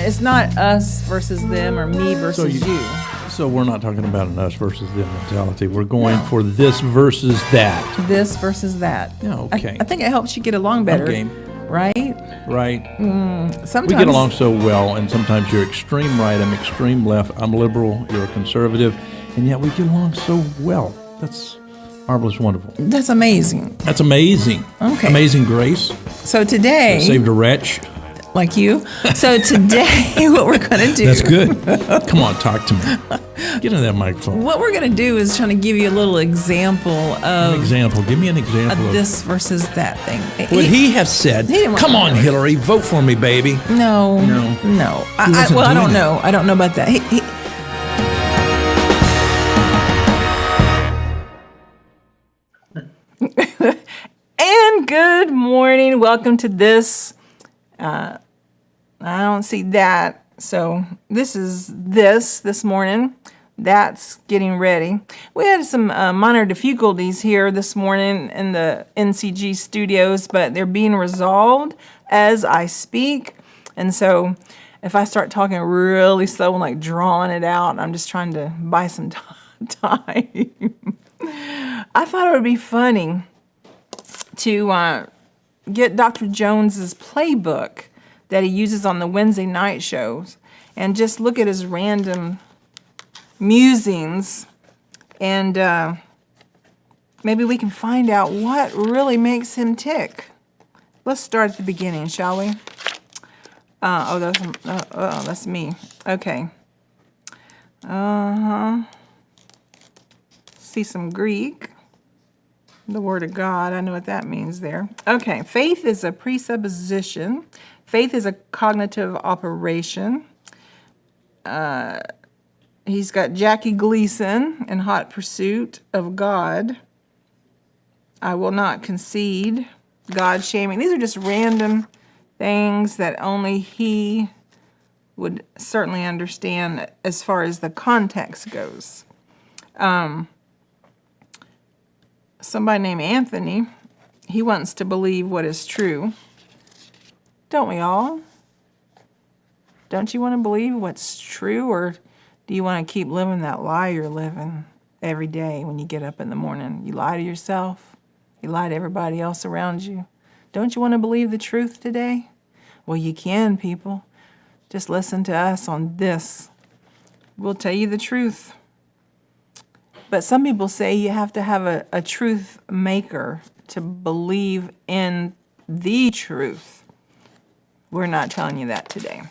It's not us versus them or me versus you. So we're not talking about an us versus them mentality. We're going for this versus that. This versus that. Yeah, okay. I think it helps you get along better. Okay. Right? Right. Sometimes We get along so well, and sometimes you're extreme right, I'm extreme left, I'm liberal, you're a conservative, and yet we get along so well. That's marvelous, wonderful. That's amazing. That's amazing. Okay. Amazing grace. So today, Saved a wretch. like you. So today, what we're going to do. That's good. Come on, talk to me. Get in that microphone. What we're going to do is trying to give you a little example of Give me an example of this versus that thing. Would he have said, didn't want come to on, do it. Hillary, vote for me, baby? No. I wasn't don't doing know. I don't know about that. And good morning. Welcome to this. I don't see that. So this is this morning. That's getting ready. We had some minor difficulties here this morning in the NCG studios, but they're being resolved as I speak. And so if I start talking really slow and like drawing it out, I'm just trying to buy some time. I thought it would be funny to get Dr. Jones's playbook that he uses on the Wednesday night shows and just look at his random musings, and maybe we can find out what really makes him tick. Let's start at the beginning, shall we? That's me. Okay. See some Greek. The Word of God, I know what that means there. Okay, faith is a presupposition. Faith is a cognitive operation. He's got Jackie Gleason in Hot Pursuit of God. I will not concede. God shaming. These are just random things that only he would certainly understand as far as the context goes. Somebody named Anthony, he wants to believe what is true. Don't we all? Don't you want to believe what's true, or do you want to keep living that lie you're living every day when you get up in the morning? You lie to yourself. You lie to everybody else around you. Don't you want to believe the truth today? Well, you can, people. Just listen to us on this. We'll tell you the truth. But some people say you have to have a truth maker to believe in the truth. We're not telling you that today.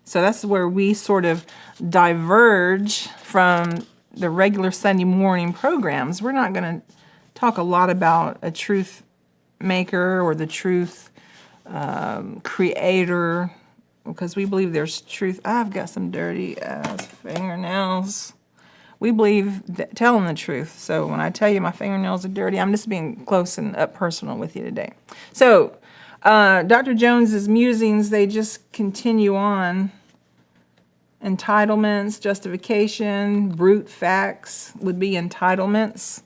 So that's where we sort of diverge from the regular Sunday morning programs. We're not going to talk a lot about a truth maker or the truth creator, because we believe there's truth. I've got some dirty ass fingernails. We believe telling the truth. So when I tell you my fingernails are dirty, I'm just being close and up personal with you today. So Dr. Jones's musings, they just continue on. Entitlements, justification, brute facts would be entitlements.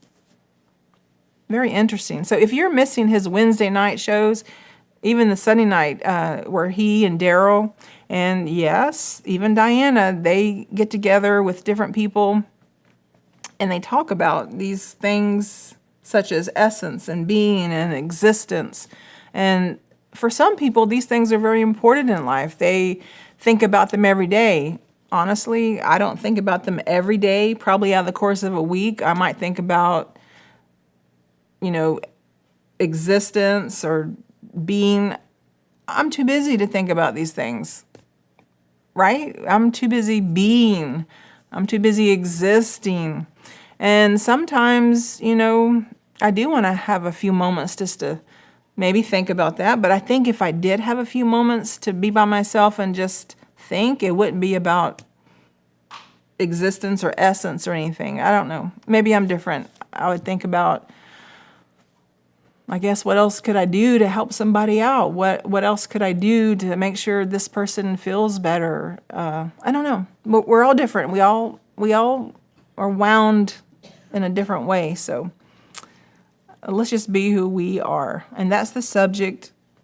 Very interesting. So if you're missing his Wednesday night shows, even the Sunday night where he and Daryl and yes, even Diana, they get together with different people and they talk about these things such as essence and being and existence. And for some people, these things are very important in life. They think about them every day. Honestly, I don't think about them every day. Probably out of the course of a week, I might think about, existence or being. I'm too busy to think about these things, right? I'm too busy being. I'm too busy existing. And sometimes, I do want to have a few moments just to maybe think about that. But I think if I did have a few moments to be by myself and just think, it wouldn't be about existence or essence or anything. I don't know. Maybe I'm different. I would think about, I guess, what else could I do to help somebody out? What else could I do to make sure this person feels better? I don't know. But we're all different. We all are wound in a different way. So let's just be who we are. And that's the subject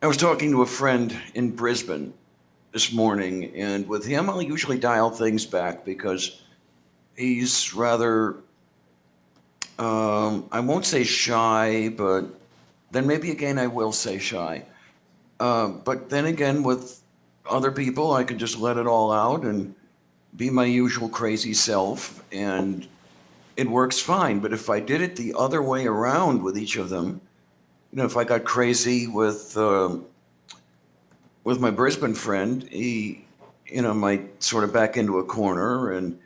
I was talking to a friend in Brisbane this morning, and with him, I'll usually dial things back because he's rather, I won't say shy, but then maybe again I will say shy. But then again, with other people, I can just let it all out and be my usual crazy self, and it works fine. But if I did it the other way around with each of them, if I got crazy with my Brisbane friend, he, might sort of back into a corner, and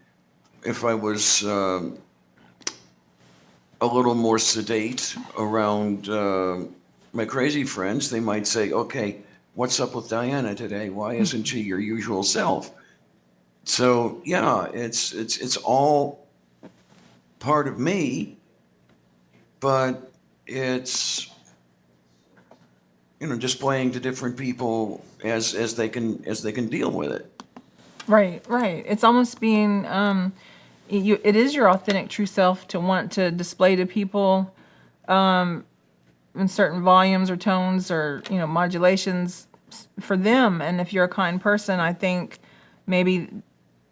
if I was a little more sedate around my crazy friends, they might say, "Okay, what's up with Diana today? Why isn't she your usual self?" So yeah, it's all part of me, but it's just playing to different people as they can deal with it. Right, right. It's almost being, it is your authentic true self to want to display to people in certain volumes or tones or, modulations for them. And if you're a kind person, I think maybe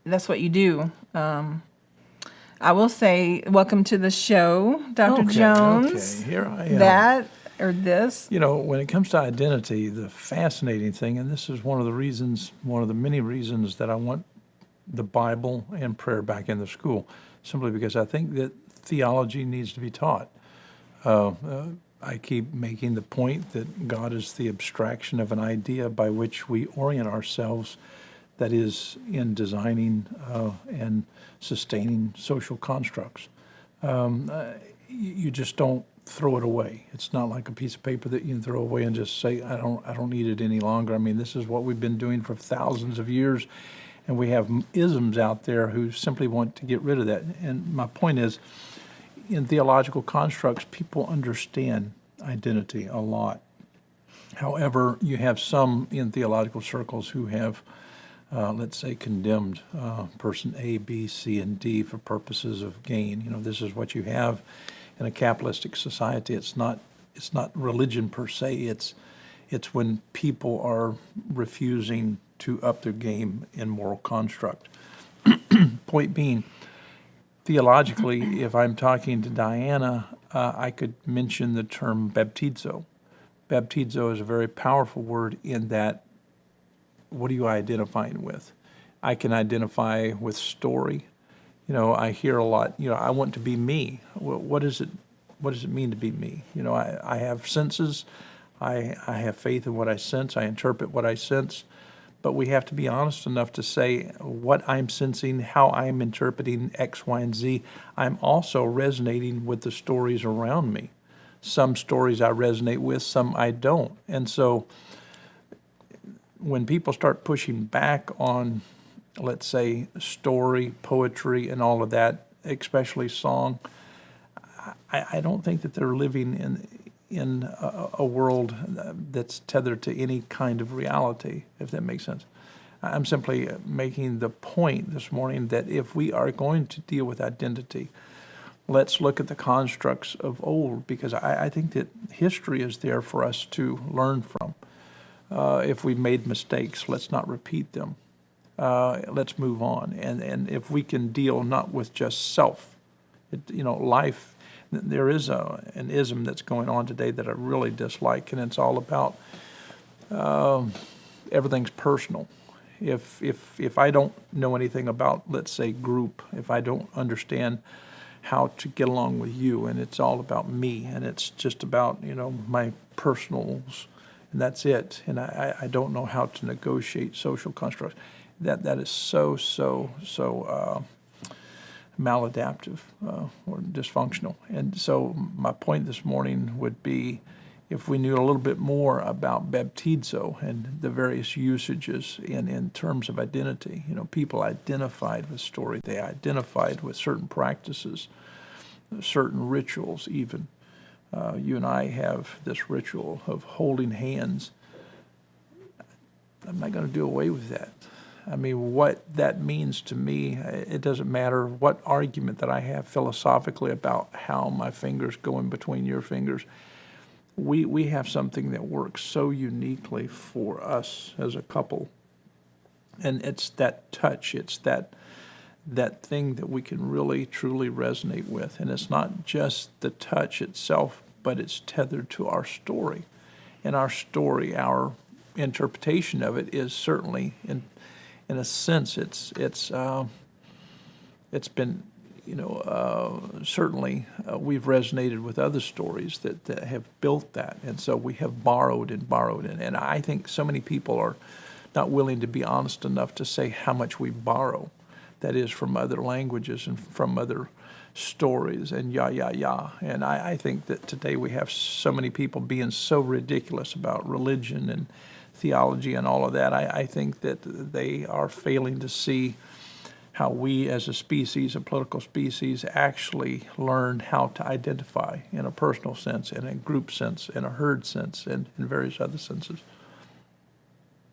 that's what you do. I will say, welcome to the show, Dr. Jones. Okay, here I am. That or this. When it comes to identity, the fascinating thing, and this is one of the many reasons that I want the Bible and prayer back in the school, simply because I think that theology needs to be taught. I keep making the point that God is the abstraction of an idea by which we orient ourselves, that is, in designing and sustaining social constructs. You just don't throw it away. It's not like a piece of paper that you can throw away and just say, I don't need it any longer. I mean, this is what we've been doing for thousands of years, and we have isms out there who simply want to get rid of that. And my point is, in theological constructs, people understand identity a lot. However, you have some in theological circles who have, let's say, condemned person A, B, C, and D for purposes of gain. This is what you have in a capitalistic society. It's not religion per se. It's when people are refusing to up their game in moral construct. Point being, theologically, if I'm talking to Diana, I could mention the term baptizo. Baptizo is a very powerful word in that, what are you identifying with? I can identify with story. I hear a lot, I want to be me. What does it mean to be me? I have senses. I have faith in what I sense. I interpret what I sense. But we have to be honest enough to say what I'm sensing, how I'm interpreting X, Y, and Z. I'm also resonating with the stories around me. Some stories I resonate with, some I don't. And so when people start pushing back on, let's say, story, poetry, and all of that, especially song, I don't think that they're living in a world that's tethered to any kind of reality, if that makes sense. I'm simply making the point this morning that if we are going to deal with identity, let's look at the constructs of old, because I think that history is there for us to learn from. If we made mistakes, let's not repeat them. Let's move on. And if we can deal not with just self, life, there is an ism that's going on today that I really dislike, and it's all about everything's personal. If I don't know anything about, let's say, group, if I don't understand how to get along with you, and it's all about me, and it's just about my personals, and that's it, and I don't know how to negotiate social constructs, that is so maladaptive or dysfunctional. And so my point this morning would be, if we knew a little bit more about baptizo and the various usages in terms of identity, people identified with story, they identified with certain practices, certain rituals even. You and I have this ritual of holding hands. I'm not going to do away with that. I mean, what that means to me, it doesn't matter what argument that I have philosophically about how my fingers go in between your fingers. we have something that works so uniquely for us as a couple. And it's that touch, it's that thing that we can really truly resonate with. And it's not just the touch itself, but it's tethered to our story. And our story, our interpretation of it is certainly, in a sense, it's been, certainly we've resonated with other stories that have built that. And so we have borrowed and borrowed. And I think so many people are not willing to be honest enough to say how much we borrow, that is, from other languages and from other stories and And I think that today we have so many people being so ridiculous about religion and theology and all of that. I think that they are failing to see how we as a species, a political species, actually learned how to identify in a personal sense, in a group sense, in a herd sense, and in various other senses.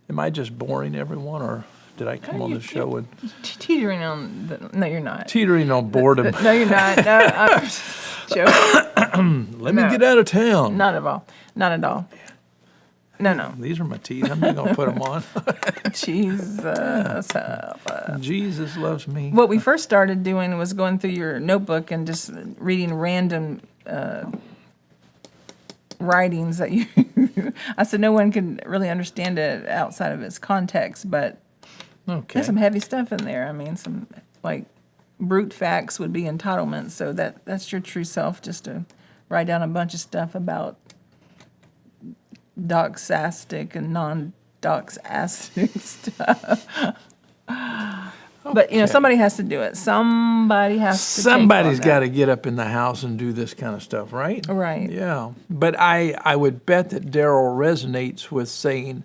Am I just boring everyone, or did I come on the show and Teetering on the, no, you're not. teetering on boredom? No, you're not. No, I'm just joking. Let me No. get out of town. Not at all. Not at all. No. These are my teeth. I'm not going to put them on. Jesus. Jesus loves me. What we first started doing was going through your notebook and just reading random writings that you. I said no one can really understand it outside of its context, but Okay. there's some heavy stuff in there. I mean, some like brute facts would be entitlement. So that's your true self, just to write down a bunch of stuff about doxastic and non-doxastic stuff. But Okay. somebody has to do it. Somebody has to. Somebody's got to get up in the house and do this kind of stuff, right? Right. Yeah. But I would bet that Daryl resonates with saying,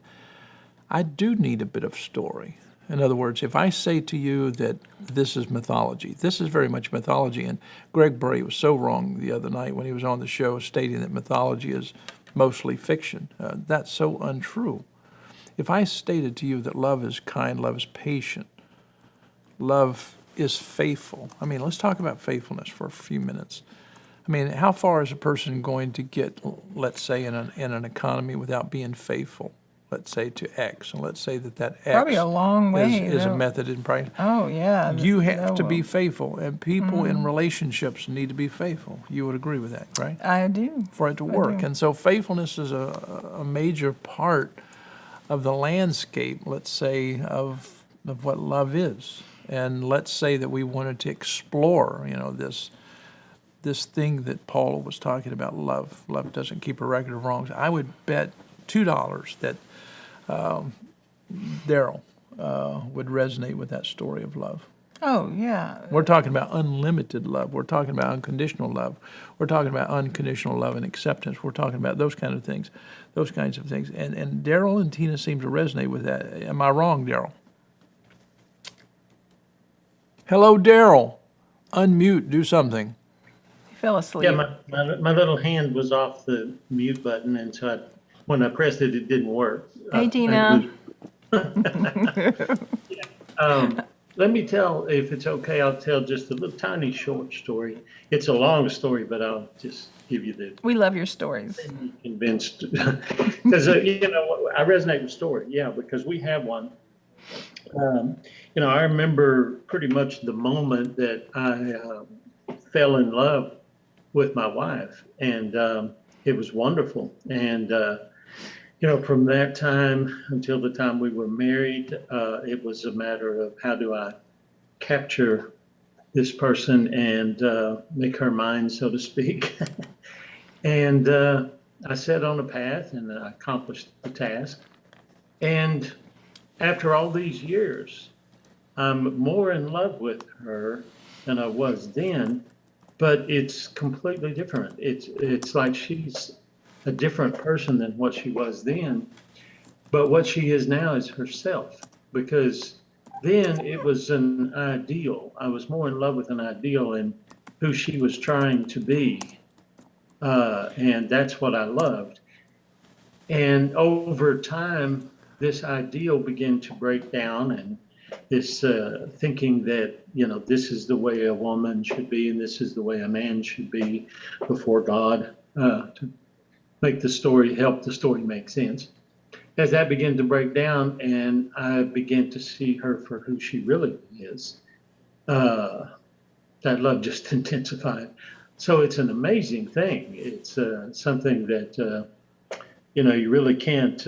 I do need a bit of story. In other words, if I say to you that this is mythology, this is very much mythology. And Greg Bray was so wrong the other night when he was on the show stating that mythology is mostly fiction. That's so untrue. If I stated to you that love is kind, love is patient, love is faithful. I mean, let's talk about faithfulness for a few minutes. I mean, how far is a person going to get, let's say, in an economy without being faithful? Let's say to X, and let's say that X Probably a long way. is a though. method in practice. Oh yeah. You have to No, be faithful, and people in relationships need to be faithful. You would agree with that, right? I do. For it to I work. do. And so faithfulness is a major part of the landscape, let's say, of what love is. And let's say that we wanted to explore, this thing that Paul was talking about, love. Love doesn't keep a record of wrongs. I would bet $2 that Daryl would resonate with that story of love. Oh yeah. We're talking about unlimited love. We're talking about unconditional love. We're talking about unconditional love and acceptance. We're talking about those kinds of things. And Daryl and Tina seem to resonate with that. Am I wrong, Daryl? Hello, Daryl. Unmute. Do something. He fell asleep. Yeah, my little hand was off the mute button, and so when I pressed it, it didn't work. Hey, Tina. Let me tell, if it's okay, I'll tell just a little tiny short story. It's a long story, but I'll just give you the We love your stories. convinced. Because, I resonate with story, yeah, because we have one. I remember pretty much the moment that I fell in love with my wife, and it was wonderful. And, from that time until the time we were married, it was a matter of how do I capture this person and make her mine, so to speak. And I set on a path and I accomplished the task. And after all these years, I'm more in love with her than I was then, but it's completely different. It's like she's a different person than what she was then, but what she is now is herself, because then it was an ideal. I was more in love with an ideal and who she was trying to be, and that's what I loved. And over time, this ideal began to break down, and this thinking that, this is the way a woman should be and this is the way a man should be before God, help the story make sense. As that began to break down and I began to see her for who she really is, uh, that love just intensified. So it's an amazing thing. It's something that, you really can't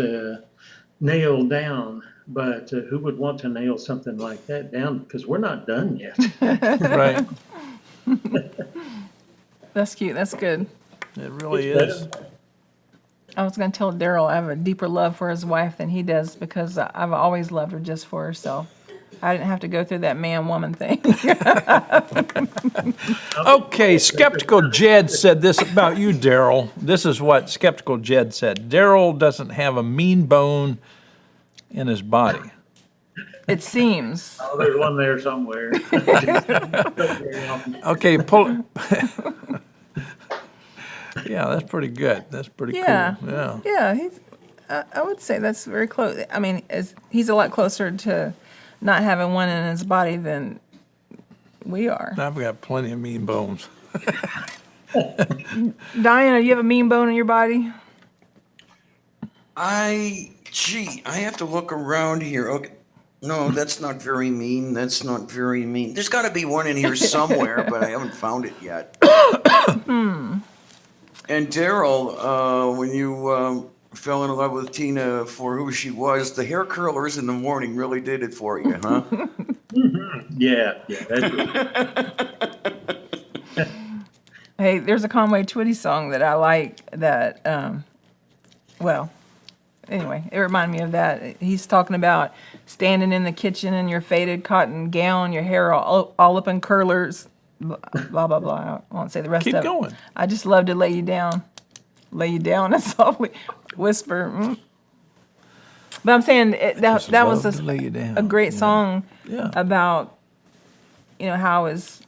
nail down. But who would want to nail something like that down? Because we're not done yet. Right. That's cute. That's good. It really It's is. better. I was going to tell Daryl I have a deeper love for his wife than he does because I've always loved her just for herself. I didn't have to go through that man-woman thing. Okay, Skeptical Jed said this about you, Daryl. This is what Skeptical Jed said. Daryl doesn't have a mean bone in his body. It seems. Oh, there's one there somewhere. Okay, pull. Yeah, that's pretty good. That's pretty Yeah. cool. Yeah. Yeah, I would say that's very close. I mean, he's a lot closer to not having one in his body than we are. I've got plenty of mean bones. Diana, you have a mean bone in your body? I have to look around here. Okay. No, that's not very mean. That's not very mean. There's got to be one in here somewhere, but I haven't found it yet. And Daryl, when you fell in love with Tina for who she was, the hair curlers in the morning really did it for you, huh? Yeah, that's Hey, there's a Conway Twitty song that I like that, well, anyway, it reminded me of that. He's talking about standing in the kitchen in your faded cotton gown, your hair all up in curlers, blah, blah, blah. I won't say the rest Keep of it. going. I just love to lay you down and softly whisper. But I'm saying that was love to lay you down. a great song Yeah. about, how his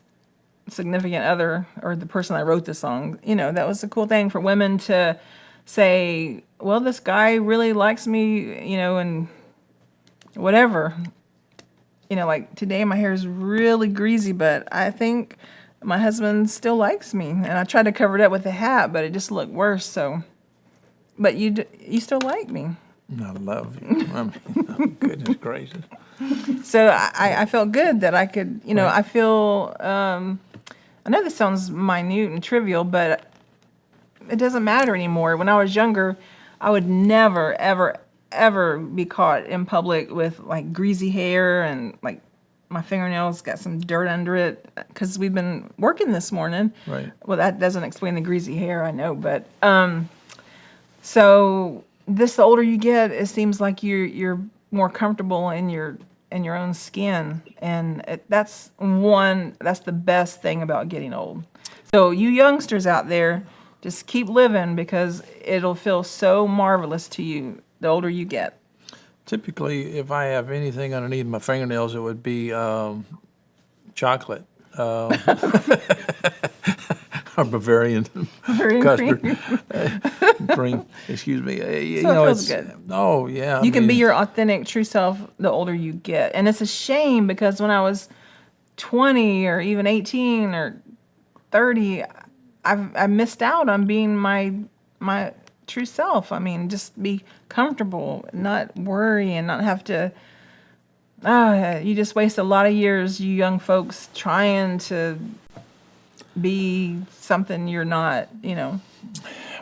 significant other or the person that wrote the song, that was a cool thing for women to say, well, this guy really likes me, and whatever. Like today my hair is really greasy, but I think my husband still likes me. And I tried to cover it up with a hat, but it just looked worse. So, but you still like me. I love you. I mean, goodness gracious. So I felt good that I could, I feel, I know this sounds minute and trivial, but it doesn't matter anymore. When I was younger, I would never, ever, ever be caught in public with like greasy hair and like my fingernails got some dirt under it because we've been working this morning. Right. Well, that doesn't explain the greasy hair, I know, but so the older you get, it seems like you're more comfortable in your own skin, and that's the best thing about getting old. So you youngsters out there, just keep living because it'll feel so marvelous to you the older you get. Typically, if I have anything underneath my fingernails, it would be chocolate. Or Bavarian Very custard. creamy. Cream, excuse me. So it feels good. Oh, yeah. You can be your authentic, true self the older you get. And it's a shame because when I was 20 or even 18 or 30, I missed out on being my true self. I mean, just be comfortable, not worry, and not have to. You just waste a lot of years, you young folks, trying to be something you're not.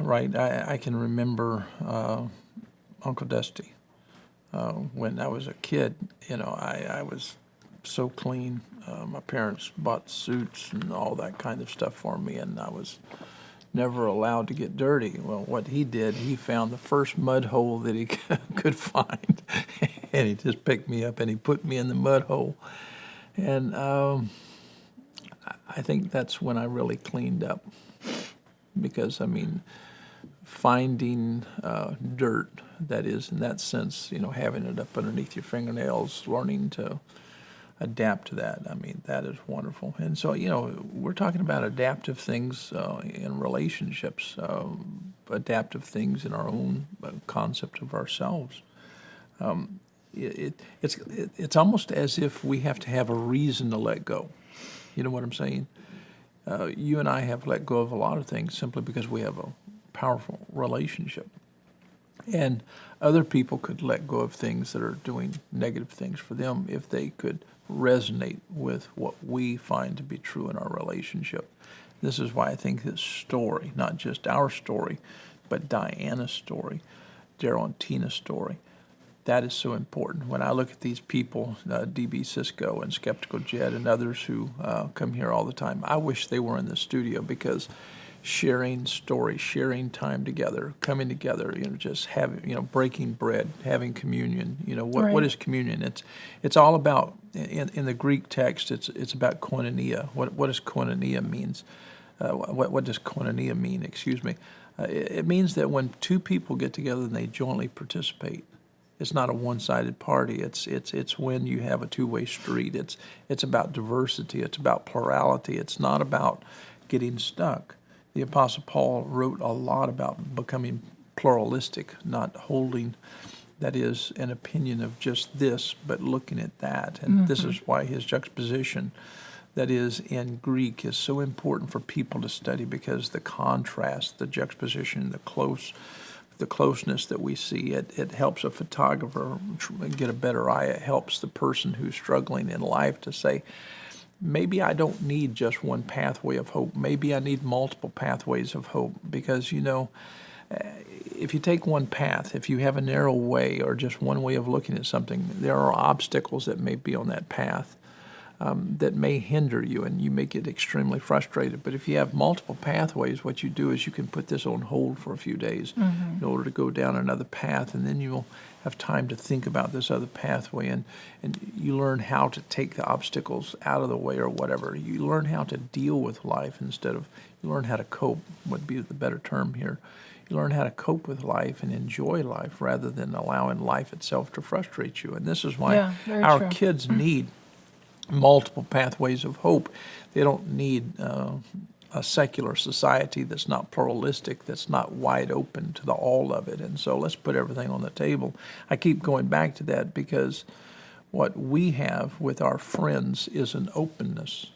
Right. I can remember Uncle Dusty. When I was a kid, I was so clean. My parents bought suits and all that kind of stuff for me, and I was never allowed to get dirty. Well, what he did, he found the first mud hole that he could find, and he just picked me up and he put me in the mud hole. And I think that's when I really cleaned up, because, finding dirt, that is, in that sense, having it up underneath your fingernails, learning to adapt to that, that is wonderful. And so, we're talking about adaptive things in relationships, adaptive things in our own concept of ourselves. It's almost as if we have to have a reason to let go. You know what I'm saying? You and I have let go of a lot of things simply because we have powerful relationship. And other people could let go of things that are doing negative things for them if they could resonate with what we find to be true in our relationship. This is why I think this story, not just our story, but Diana's story, Daryl and Tina's story, that is so important. When I look at these people, DB Cisco and Skeptical Jed and others who come here all the time, I wish they were in the studio, because sharing stories, sharing time together, coming together, just having, breaking bread, having communion. What Right. is communion? It's all about, in the Greek text, it's about koinonia. What does koinonia means? What does koinonia mean? Excuse me. It means that when two people get together and they jointly participate, it's not a one-sided party. It's when you have a two-way street. It's about diversity. It's about plurality. It's not about getting stuck. The Apostle Paul wrote a lot about becoming pluralistic, not holding, that is, an opinion of just this, but looking at that. And this is why his juxtaposition, that is, in Greek, is so important for people to study, because the contrast, the juxtaposition, the closeness that we see, it helps a photographer get a better eye. It helps the person who's struggling in life to say, maybe I don't need just one pathway of hope. Maybe I need multiple pathways of hope, because, if you take one path, if you have a narrow way or just one way of looking at something, there are obstacles that may be on that path that may hinder you, and you may get extremely frustrated. But if you have multiple pathways, what you do is you can put this on hold for a few days in order to go down another path, and then you'll have time to think about this other pathway, and you learn how to take the obstacles out of the way or whatever. You learn how to deal with life instead of, you learn how to cope, would be the better term here. You learn how to cope with life and enjoy life rather than allowing life itself to frustrate you. And this is why Yeah, very our true. kids need multiple pathways of hope. They don't need a secular society that's not pluralistic, that's not wide open to the all of it. And so let's put everything on the table. I keep going back to that because what we have with our friends is an openness.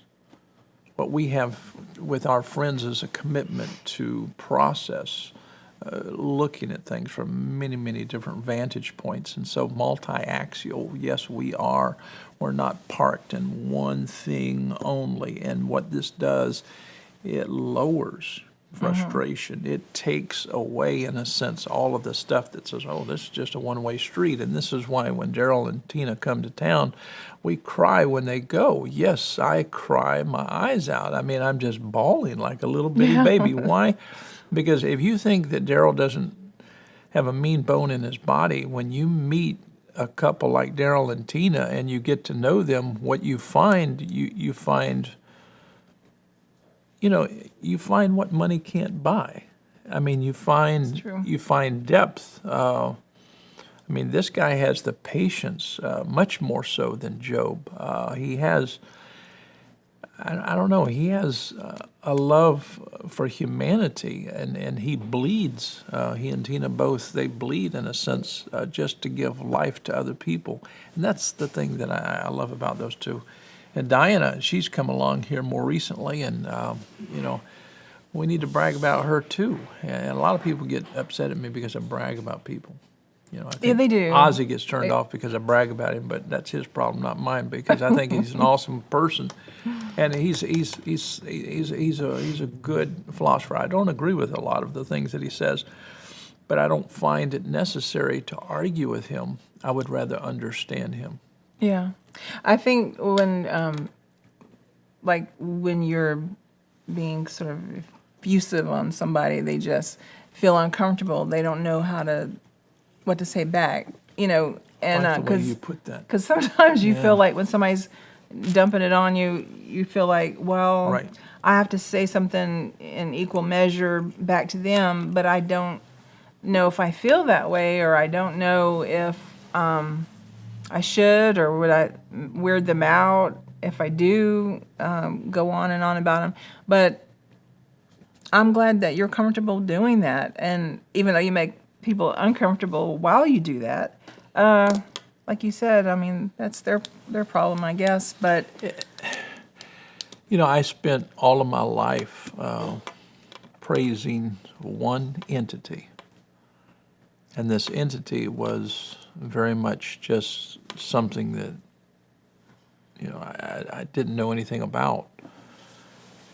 What we have with our friends is a commitment to process, looking at things from many, many different vantage points. And so multi-axial, yes, we are. We're not parked in one thing only. And what this does, it lowers frustration. It takes away, in a sense, all of the stuff that says, oh, this is just a one-way street. And this is why when Daryl and Tina come to town, we cry when they go. Yes, I cry my eyes out. I mean, I'm just bawling like a little bitty baby. Why? Because if you think that Daryl doesn't have a mean bone in his body, when you meet a couple like Daryl and Tina and you get to know them, what you find, you find what money can't buy. I mean, you find depth. I mean, this guy has the patience, much more so than Job. He has, I don't know, he has a love for humanity, and he bleeds. He and Tina both, they bleed in a sense just to give life to other people. And that's the thing that I love about those two. And Diana, she's come along here more recently, and, we need to brag about her too. And a lot of people get upset at me because I brag about people. I think they do. Ozzy gets turned off because I brag about him, but that's his problem, not mine, because I think he's an awesome person, and he's a good philosopher. I don't agree with a lot of the things that he says, but I don't find it necessary to argue with him. I would rather understand him. Yeah. I think when you're being sort of effusive on somebody, they just feel uncomfortable. They don't know what to say back, and Like the way you put that. because sometimes you Yeah. feel like when somebody's dumping it on you, you feel like, well, Right. I have to say something in equal measure back to them, but I don't know if I feel that way, or I don't know if I should, or would I weird them out if I do go on and on about them. But I'm glad that you're comfortable doing that, and even though you make people uncomfortable while you do that, like you said, I mean, that's their problem, I guess. But I spent all of my life praising one entity. And this entity was very much just something that, I didn't know anything about.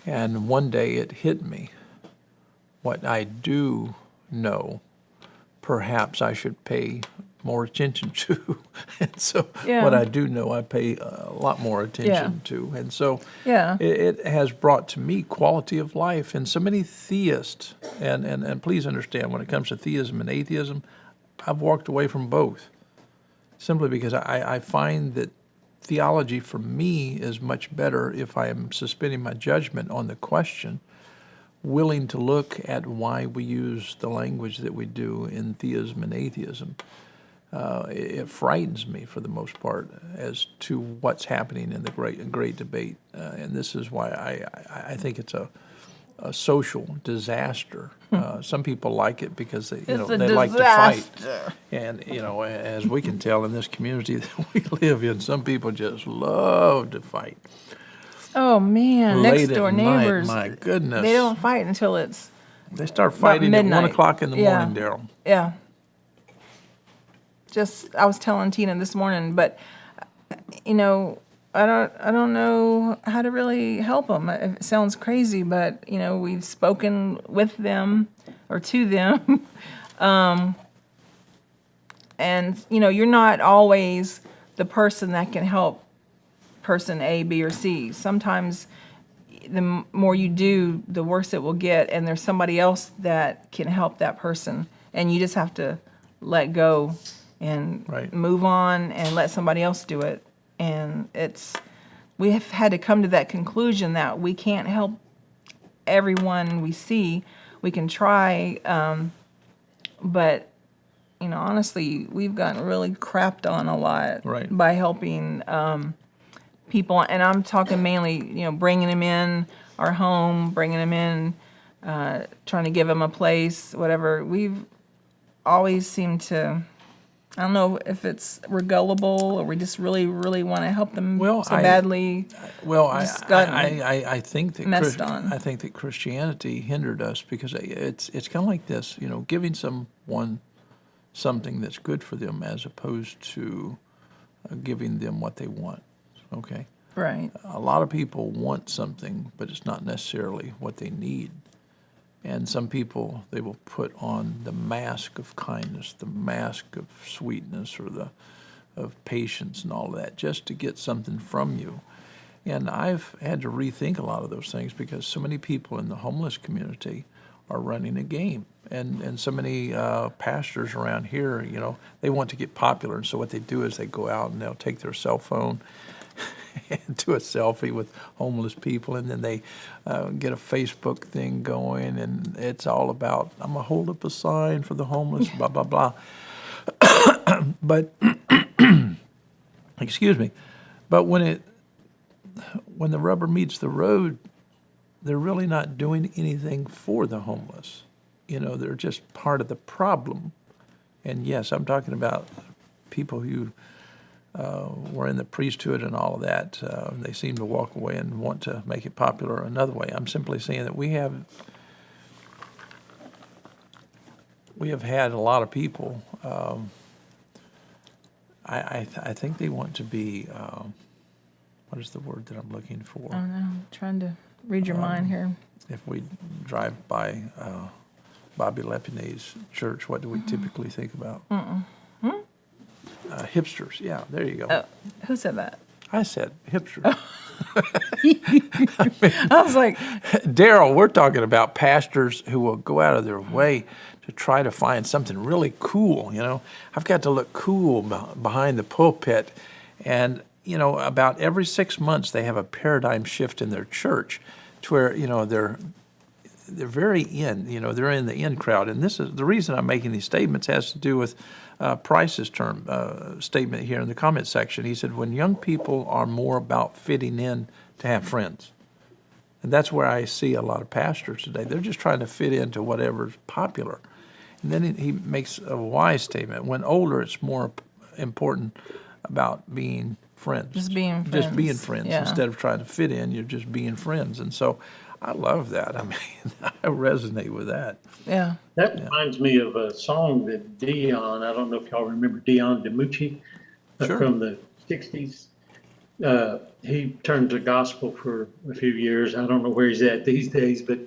And one day it hit me. What I do know, perhaps I should pay more attention to. And so Yeah. what I do know, I pay a lot more attention to. And so Yeah. it has brought to me quality of life. And so many theists, and please understand, when it comes to theism and atheism, I've walked away from both simply because I find that theology for me is much better if I am suspending my judgment on the question, willing to look at why we use the language that we do in theism and atheism. It frightens me for the most part as to what's happening in the great debate, and this is why I think it's a social disaster. Some people like it because they It's a they like to fight, disaster. and as we can tell in this community that we live in, some people just love to fight. Oh man, Late next at door night, neighbors. my goodness. They don't fight until it's They start fighting at 1 midnight. o'clock in the Yeah. morning, Daryl. yeah. Just I was telling Tina this morning, but I don't know how to really help them. It sounds crazy, but we've spoken with them or to them, and you're not always the person that can help person A, B, or C. Sometimes the more you do, the worse it will get, and there's somebody else that can help that person, and you just have to let go and Right. move on and let somebody else do it. And we have had to come to that conclusion that we can't help everyone we see. We can try, but honestly, we've gotten really crapped on a lot Right. by helping people, and I'm talking mainly, bringing them in our home, bringing them in, trying to give them a place, whatever. We've always seemed to, I don't know if we're gullible or we just really, really want to help them Well, so badly. Well, Just gotten I think that messed on. I think that Christianity hindered us because it's kind of like this, giving someone something that's good for them as opposed to giving them what they want. Okay, Right. a lot of people want something, but it's not necessarily what they need. And some people, they will put on the mask of kindness, the mask of sweetness, or of patience and all of that, just to get something from you. And I've had to rethink a lot of those things because so many people in the homeless community are running a game. And so many pastors around here, they want to get popular. And so what they do is they go out and they'll take their cell phone and do a selfie with homeless people, and then they get a Facebook thing going, and it's all about, I'm going to hold up a sign for the homeless, blah, blah, blah. But, excuse me, but when the rubber meets the road, they're really not doing anything for the homeless. They're just part of the problem. And yes, I'm talking about people who were in the priesthood and all of that. They seem to walk away and want to make it popular another way. I'm simply saying that we have had a lot of people. I think they want to be. What is the word that I'm looking for? I don't know. I'm trying to read your mind here. If we drive by Bobby Lepinay's church, what do we typically think about? Hipsters. Yeah, there you go. Oh, who said that? I said hipsters. I was like, Daryl, we're talking about pastors who will go out of their way to try to find something really cool. I've got to look cool behind the pulpit. And, about every 6 months, they have a paradigm shift in their church to where, they're very in, they're in the in crowd. And this is the reason I'm making these statements has to do with Price's statement here in the comment section. He said, when young people are more about fitting in to have friends. And that's where I see a lot of pastors today. They're just trying to fit into whatever's popular. And then he makes a wise statement. When older, it's more important about being friends. Just being Just being friends, friends. yeah. Instead of trying to fit in, you're just being friends. And so I love that. I mean, I resonate with that. Yeah. That reminds me of a song that Dion, I don't know if y'all remember Dion DiMucci Sure. from the 60s. He turned to gospel for a few years. I don't know where he's at these days, but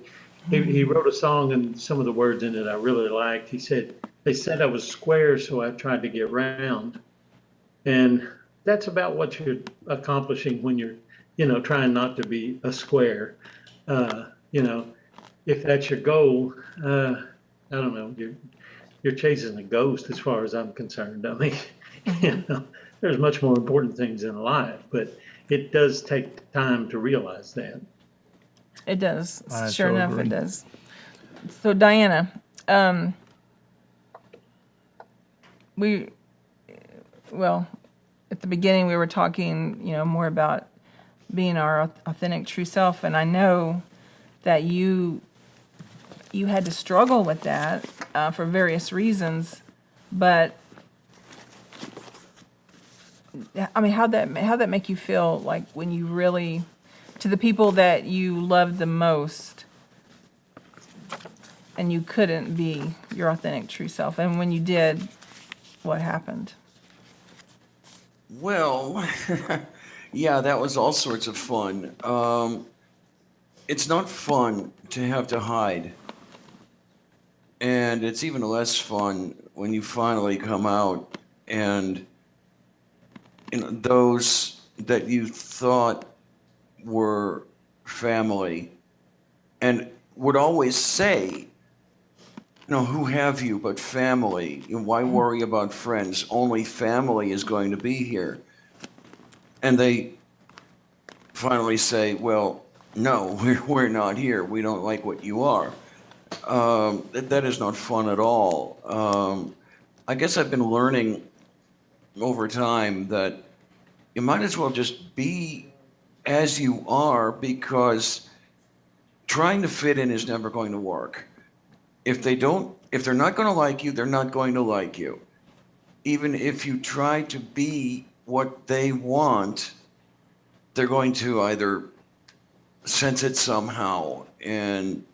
he wrote a song and some of the words in it I really liked. He said, "They said I was square, so I tried to get round." And that's about what you're accomplishing when you're, trying not to be a square. You know, if that's your goal, I don't know, you're chasing a ghost as far as I'm concerned. I mean, there's much more important things in life, but it does take time to realize that. It does. I Sure so enough, agree. it does. So Diana, well, at the beginning we were talking, more about being our authentic true self, and I know that you had to struggle with that for various reasons, but I mean, how'd that make you feel, like when you really, to the people that you loved the most, and you couldn't be your authentic true self, and when you did, what happened? Well, yeah, that was all sorts of fun. It's not fun to have to hide. And it's even less fun when you finally come out and those that you thought were family and would always say, who have you but family? Why worry about friends? Only family is going to be here. And they finally say, well, no, we're not here. We don't like what you are. That is not fun at all. I guess I've been learning over time that you might as well just be as you are, because trying to fit in is never going to work. If they're not going to like you, they're not going to like you. Even if you try to be what they want, they're going to either sense it somehow and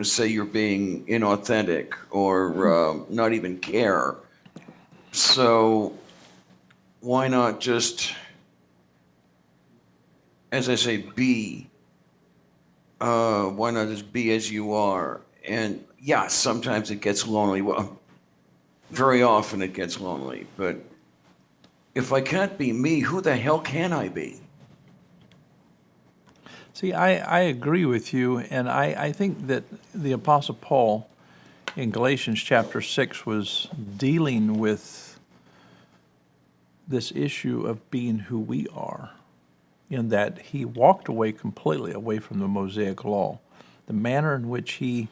say you're being inauthentic or not even care. So why not just, as I say, be? Why not just be as you are? And yeah, sometimes it gets lonely. Well, very often it gets lonely. But if I can't be me, who the hell can I be? See, I agree with you, and I think that the Apostle Paul in Galatians chapter 6 was dealing with this issue of being who we are, in that he walked completely away from the Mosaic law. The manner in which he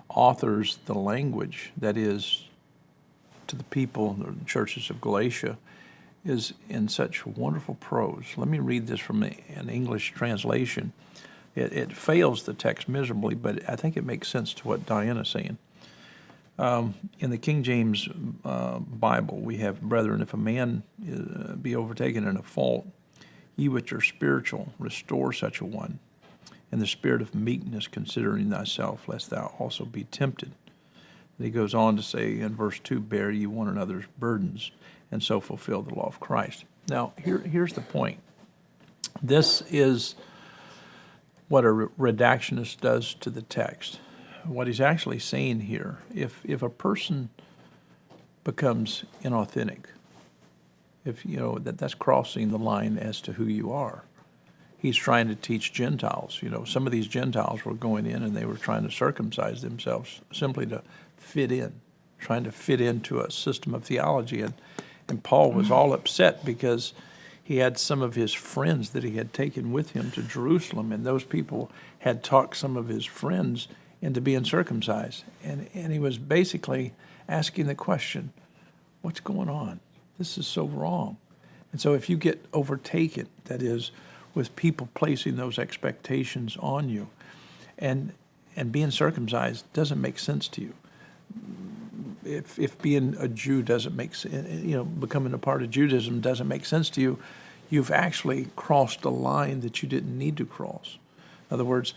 authors the language that is to the people, the churches of Galatia, is in such wonderful prose. Let me read this from an English translation. It fails the text miserably, but I think it makes sense to what Diana's saying. In the King James Bible, we have, "Brethren, if a man be overtaken in a fault, ye which are spiritual, restore such a one, in the spirit of meekness, considering thyself, lest thou also be tempted." And he goes on to say in verse 2, "Bear ye one another's burdens, and so fulfill the law of Christ." Now, here's the point. This is what a redactionist does to the text. What he's actually saying here, if a person becomes inauthentic, if that's crossing the line as to who you are. He's trying to teach Gentiles. Some of these Gentiles were going in and they were trying to circumcise themselves simply to fit in, trying to fit into a system of theology. And Paul was all upset because he had some of his friends that he had taken with him to Jerusalem, and those people had talked some of his friends into being circumcised. And he was basically asking the question, what's going on? This is so wrong. And so if you get overtaken, that is, with people placing those expectations on you, and being circumcised doesn't make sense to you. If being a Jew doesn't make becoming a part of Judaism doesn't make sense to you, you've actually crossed a line that you didn't need to cross. In other words,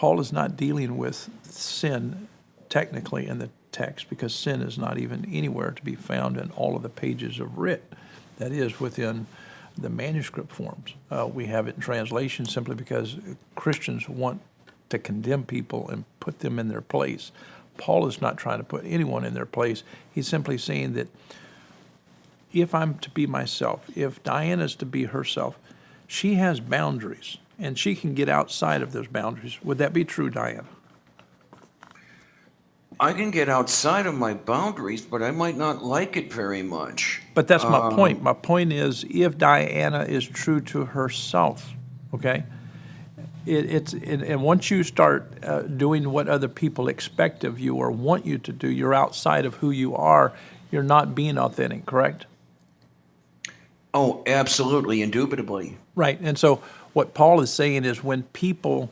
Paul is not dealing with sin technically in the text, because sin is not even anywhere to be found in all of the pages of writ. That is within the manuscript forms. We have it in translation simply because Christians want to condemn people and put them in their place. Paul is not trying to put anyone in their place. He's simply saying that if I'm to be myself, if Diana's to be herself, she has boundaries, and she can get outside of those boundaries. Would that be true, Diana? I can get outside of my boundaries, but I might not like it very much. But that's my point. My point is, if Diana is true to herself, okay, and once you start doing what other people expect of you or want you to do, you're outside of who you are. You're not being authentic, correct? Oh, absolutely, indubitably. Right. And so what Paul is saying is, when people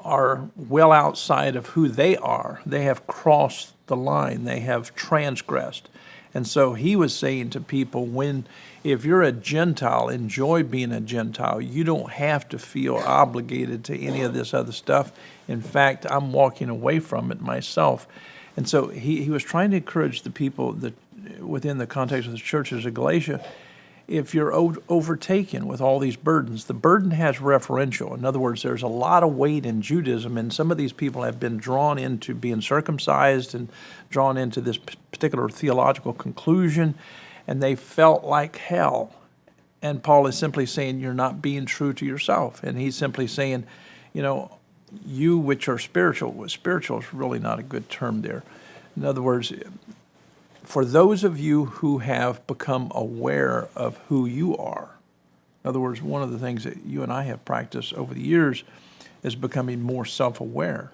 are well outside of who they are, they have crossed the line, they have transgressed. And so he was saying to people, if you're a Gentile, enjoy being a Gentile. You don't have to feel obligated to any of this other stuff. In fact, I'm walking away from it myself. And so he was trying to encourage the people that within the context of the churches of Galatia, if you're overtaken with all these burdens, the burden has referential. In other words, there's a lot of weight in Judaism, and some of these people have been drawn into being circumcised and drawn into this particular theological conclusion, and they felt like hell. And Paul is simply saying, you're not being true to yourself. And he's simply saying, you which are spiritual is really not a good term there. In other words, for those of you who have become aware of who you are, in other words, one of the things that you and I have practiced over the years is becoming more self-aware.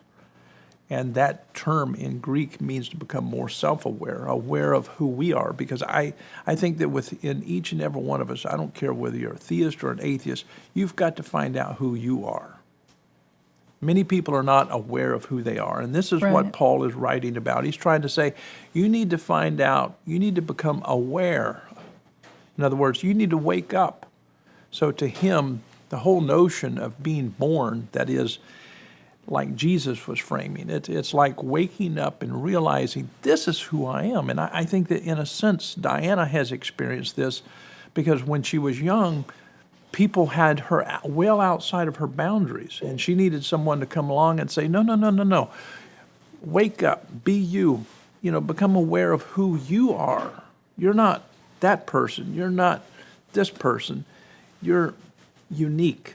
And that term in Greek means to become more self-aware, aware of who we are. Because I think that within each and every one of us, I don't care whether you're a theist or an atheist, you've got to find out who you are. Many people are not aware of who they are. And this is what Right. Paul is writing about. He's trying to say, you need to find out, you need to become aware. In other words, you need to wake up. So to him, the whole notion of being born, that is, like Jesus was framing it, it's like waking up and realizing this is who I am. And I think that in a sense, Diana has experienced this, because when she was young, people had her well outside of her boundaries, and she needed someone to come along and say, no. Wake up, be you, become aware of who you are. You're not that person. You're not this person. You're unique.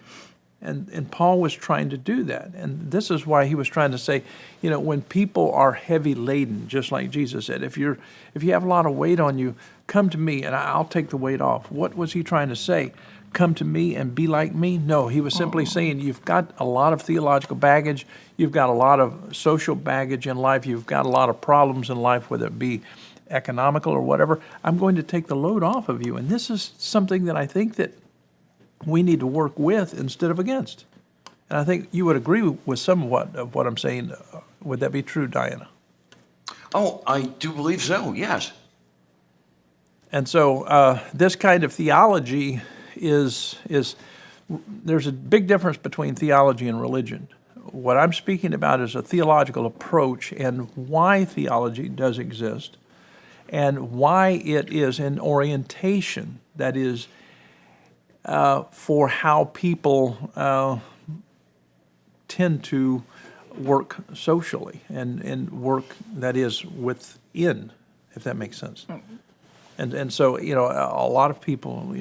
And Paul was trying to do that. And this is why he was trying to say, when people are heavy laden, just like Jesus said, if you have a lot of weight on you, come to me and I'll take the weight off. What was he trying to say? Come to me and be like me? No, he was simply saying, you've got a lot of theological baggage, you've got a lot of social baggage in life, you've got a lot of problems in life, whether it be economical or whatever. I'm going to take the load off of you. And this is something that I think that we need to work with instead of against. And I think you would agree with somewhat of what I'm saying. Would that be true, Diana? Oh, I do believe so, yes. And so this kind of theology is there's a big difference between theology and religion. What I'm speaking about is a theological approach and why theology does exist and why it is an orientation that is for how people tend to work socially and work that is within, if that makes sense. And so, a lot of people,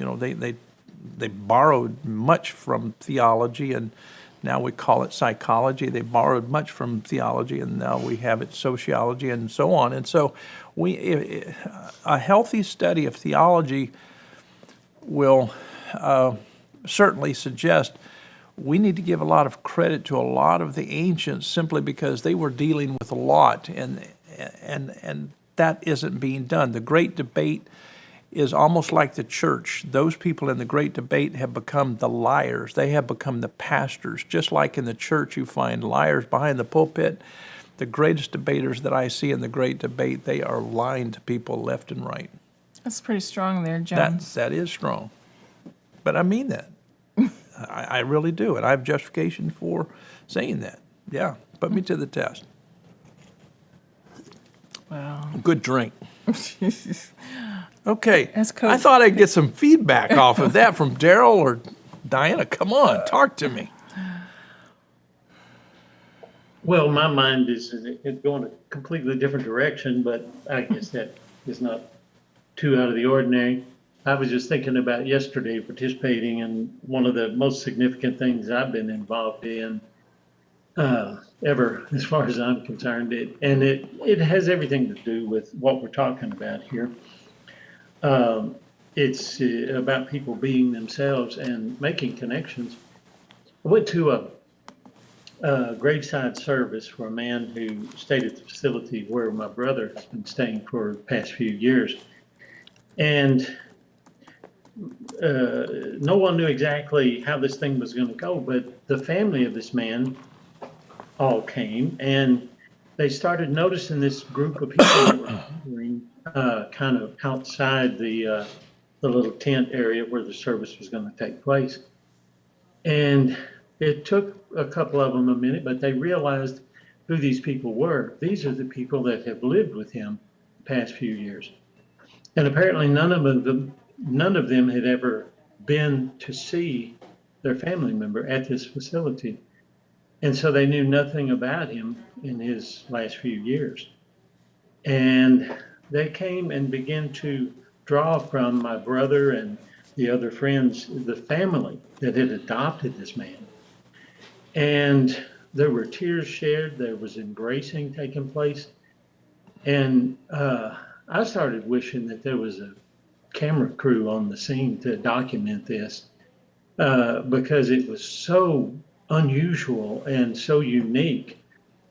they borrowed much from theology, and now we call it psychology. They borrowed much from theology, and now we have it sociology and so on. And so a healthy study of theology will certainly suggest we need to give a lot of credit to a lot of the ancients simply because they were dealing with a lot, and that isn't being done. The Great Debate is almost like the church. Those people in the Great Debate have become the liars. They have become the pastors. Just like in the church you find liars behind the pulpit, the greatest debaters that I see in the Great Debate, they are lying to people left and right. That's pretty strong there, Jones. That is strong. But I mean that. I really do, and I have justification for saying that. Yeah, put me to the test. Wow. Good drink. Okay. That's I thought I'd get some feedback off of that from Daryl or Diana. Come on, talk to me. Well, my mind is going a completely different direction, but I guess that is not too out of the ordinary. I was just thinking about yesterday participating in one of the most significant things I've been involved in ever, as far as I'm concerned. It has everything to do with what we're talking about here. It's about people being themselves and making connections. I went to a graveside service for a man who stayed at the facility where my brother has been staying for the past few years. And no one knew exactly how this thing was going to go, but the family of this man all came and they started noticing this group of people that were gathering, kind of outside the little tent area where the service was going to take place. And it took a couple of them a minute, but they realized who these people were. These are the people that have lived with him the past few years. And apparently none of them had ever been to see their family member at this facility. And so they knew nothing about him in his last few years. And they came and began to draw from my brother and the other friends, the family that had adopted this man. And there were tears shed, there was embracing taking place. And I started wishing that there was a camera crew on the scene to document this because it was so unusual and so unique,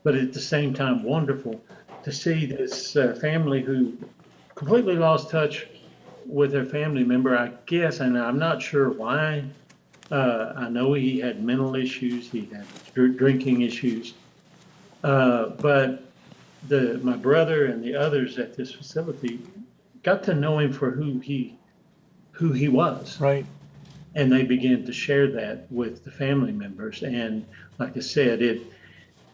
but at the same time wonderful to see this family who completely lost touch with their family member, I guess, and I'm not sure why. I know he had mental issues, he had drinking issues, but my brother and the others at this facility got to know him for who he was. Right. And they began to share that with the family members. And like I said,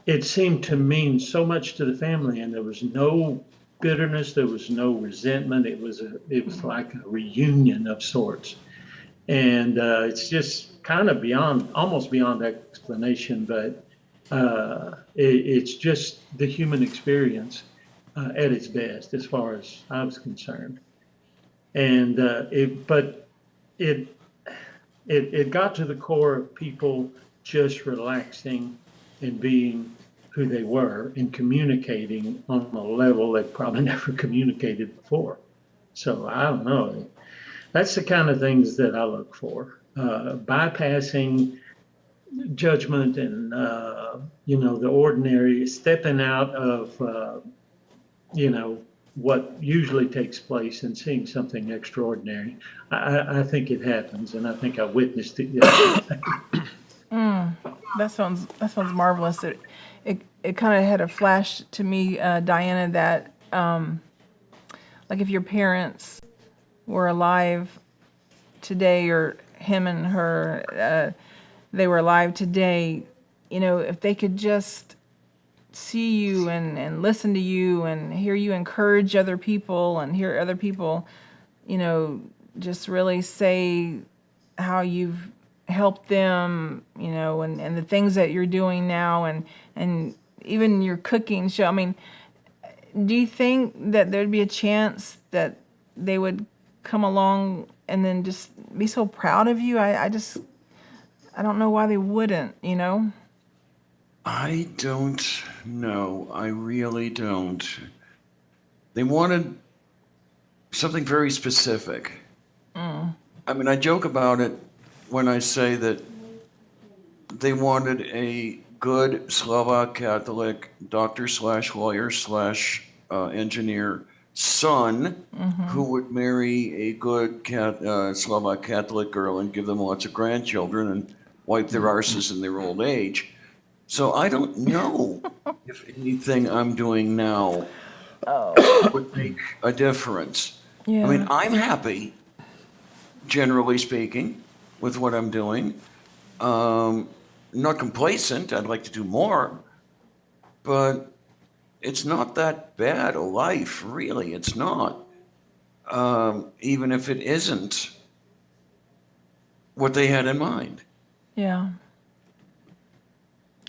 it seemed to mean so much to the family, and there was no bitterness, there was no resentment. It was like a reunion of sorts. And it's just kind of almost beyond explanation, but it's just the human experience at its best, as far as I was concerned. And it got to the core of people just relaxing and being who they were and communicating on a level they probably never communicated before. So I don't know. That's the kind of things that I look for. Bypassing judgment and, the ordinary, stepping out of, what usually takes place and seeing something extraordinary. I think it happens, and I think I witnessed it yesterday. That sounds marvelous. It kind of had a flash to me, Diana, that like if your parents were alive today, or him and her, they were alive today, if they could just see you and listen to you and hear you encourage other people and hear other people, just really say how you've helped them, and the things that you're doing now and even your cooking show. I mean, do you think that there'd be a chance that they would come along and then just be so proud of you? I don't know why they wouldn't, I don't know. I really don't. They wanted something very specific. I mean, I joke about it when I say that they wanted a good Slovak Catholic doctor / lawyer / engineer son who would marry a good Slovak Catholic girl and give them lots of grandchildren and wipe their arses in their old age. So I don't know if anything I'm doing now would make a difference. Yeah. I mean, I'm happy, generally speaking, with what I'm doing. Not complacent. I'd like to do more, but it's not that bad a life, really. It's not. Even if it isn't what they had in mind. Yeah.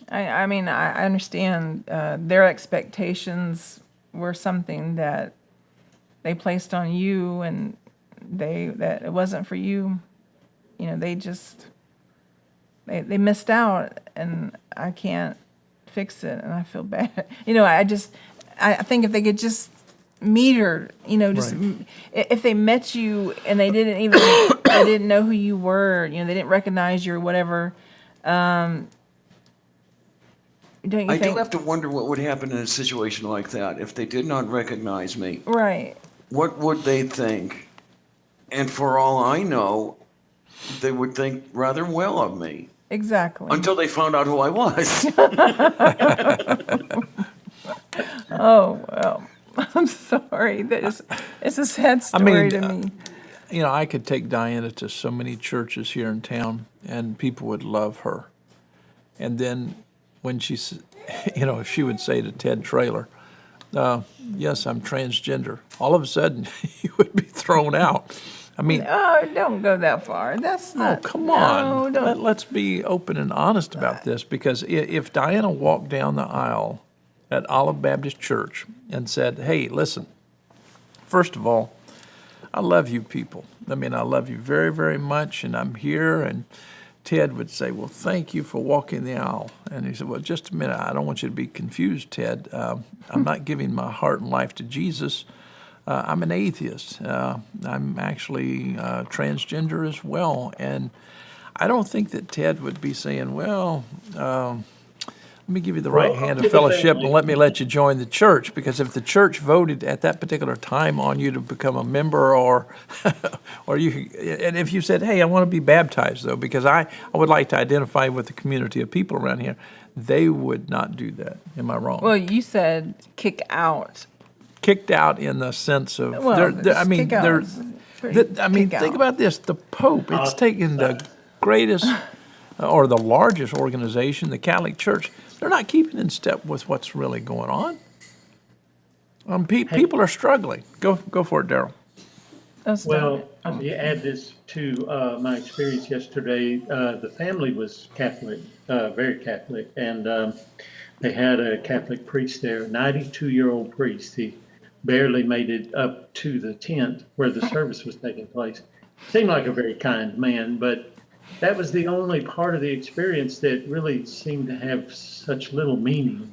I mean, I understand their expectations were something that they placed on you, and that it wasn't for you. You know, they missed out, and I can't fix it, and I feel bad. You know, I think if they could just meet her, you know, just Right. if they met you and they didn't even they didn't know who you were, you know, they didn't recognize you or whatever. Don't you I do think? have to wonder what would happen in a situation like that if they did not recognize me. Right. What would they think? And for all I know, they would think rather well of me Exactly. until they found out who I was. Oh, well, I'm sorry. It's a sad story to me. You know, I could take Diana to so many churches here in town, and people would love her. And then when you know, if she would say to Ted Traylor, yes, I'm transgender, all of a sudden he would be thrown out. I mean, Oh, don't go that far. That's oh, not. come No, on. don't. Let's be open and honest about this, because if Diana walked down the aisle at Olive Baptist Church and said, hey, listen, first of all, I love you people. I mean, I love you very, very much, and I'm here. And Ted would say, well, thank you for walking the aisle. And he said, well, just a minute. I don't want you to be confused, Ted. I'm not giving my heart and life to Jesus. I'm an atheist. I'm actually transgender as well. And I don't think that Ted would be saying, well, let me give you the right Well, hand to of the fellowship and family. let you join the church. Because if the church voted at that particular time on you to become a member, or and if you said, hey, I want to be baptized, though, because I would like to identify with the community of people around here, they would not do that. Am I wrong? Well, you said kick out. Kicked out in the sense of, Well, I mean, kick out they're, is pretty- I mean, kick think out. about this. The Pope, it's taken the greatest or the largest organization, the Catholic Church. They're not keeping in step with what's really going on. People are struggling. Go for it, Daryl. That's Well, let me add this to my experience yesterday. The family was Catholic, very Catholic, and they had a Catholic priest there, 92-year-old priest. He barely made it up to the tent where the service was taking place. Seemed like a very kind man, but that was the only part of the experience that really seemed to have such little meaning.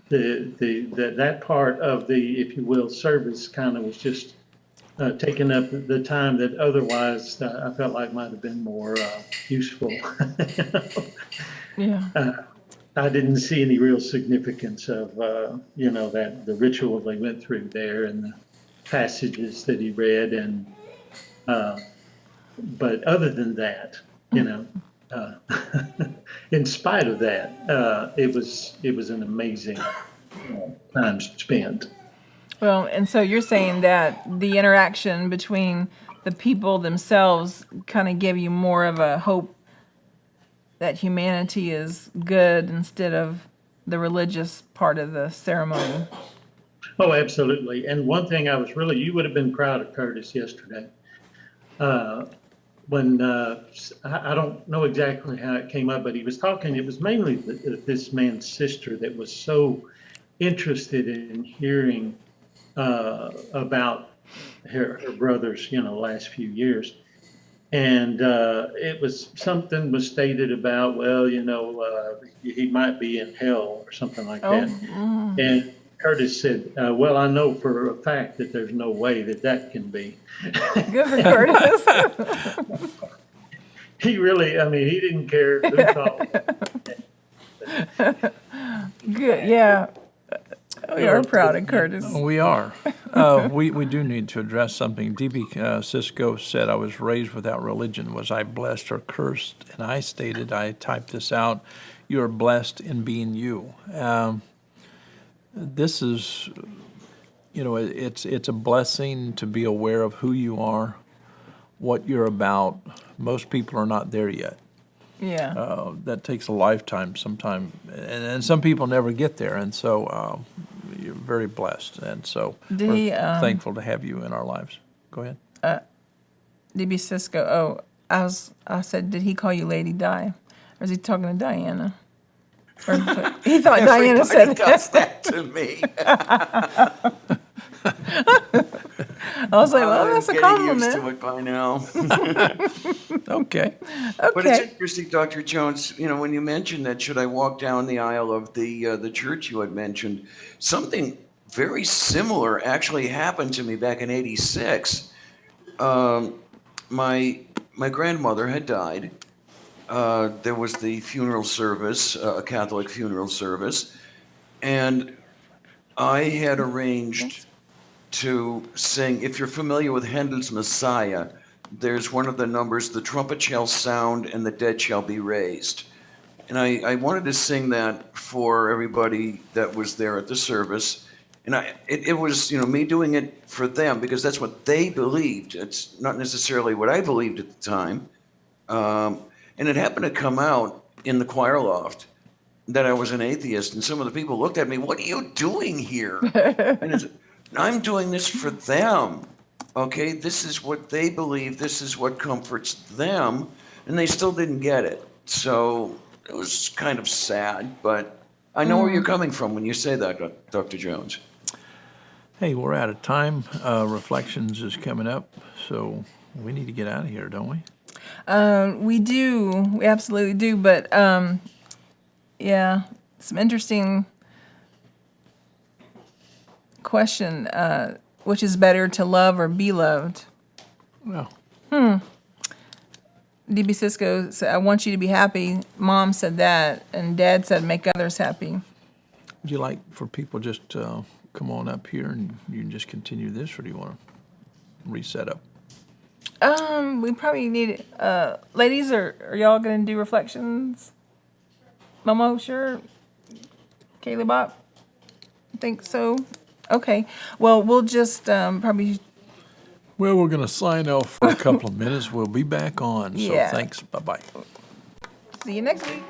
That part of the, if you will, service kind of was just taking up the time that otherwise I felt like might have been more useful. yeah. I didn't see any real significance of, that the ritual they went through there and the passages that he read. And, but other than that, uh, in spite of that, it was an amazing time spent. Well, and so you're saying that the interaction between the people themselves kind of gave you more of a hope that humanity is good instead of the religious part of the ceremony. Oh, absolutely. And one thing you would have been proud of Curtis yesterday. When I don't know exactly how it came up, but he was talking, it was mainly this man's sister that was so interested in hearing about her brother's, last few years. And it was something was stated about, well, he might be in hell or something like that. And Curtis said, well, I know for a fact that there's no way that can be. Good for Curtis. He really, he didn't care who thought. Good, yeah. We are proud of Curtis. We are. We do need to address something. D.B. Cisco said, I was raised without religion. Was I blessed or cursed? And I stated, I typed this out, you are blessed in being you. This is, it's a blessing to be aware of who you are, what you're about. Most people are not there yet. Yeah. That takes a lifetime sometime, and some people never get there, and so you're very blessed, and so Did we're he, thankful to have you in our lives. Go ahead. DB Cisco, I said, did he call you Lady Di? Or is he talking to Diana? Or, he thought Diana said Everybody does that to me. I was like, well, I'm that's a getting used to compliment. it by now. Okay. But it's Okay. interesting, Dr. Jones, when you mentioned that, should I walk down the aisle of the church you had mentioned, something very similar actually happened to me back in '86. My grandmother had died. There was the funeral service, a Catholic funeral service, and I had arranged to sing. If you're familiar with Handel's Messiah, there's one of the numbers, the trumpet shall sound and the dead shall be raised. And I wanted to sing that for everybody that was there at the service. And it was, me doing it for them because that's what they believed. It's not necessarily what I believed at the time. And it happened to come out in the choir loft that I was an atheist. And some of the people looked at me, what are you doing here? And I'm doing this for them. Okay, this is what they believe. This is what comforts them. And they still didn't get it. So it was kind of sad, but I know where you're coming from when you say that, Dr. Jones. Hey, we're out of time. Reflections is coming up, so we need to get out of here, don't we? We do. We absolutely do. But, yeah, some interesting question. Which is better, to love or be loved? Well, DB Cisco said, I want you to be happy. Mom said that. And Dad said, make others happy. would you like for people just come on up here and you can just continue this, or do you want to reset up? We probably need, ladies, are y'all going to do reflections? Momo, sure? Kaylee Bop? Think so? Okay. Well, we'll just probably, Well, we're going to sign off for a couple of minutes. We'll be back on. So Yeah. thanks. Bye-bye. see you next week.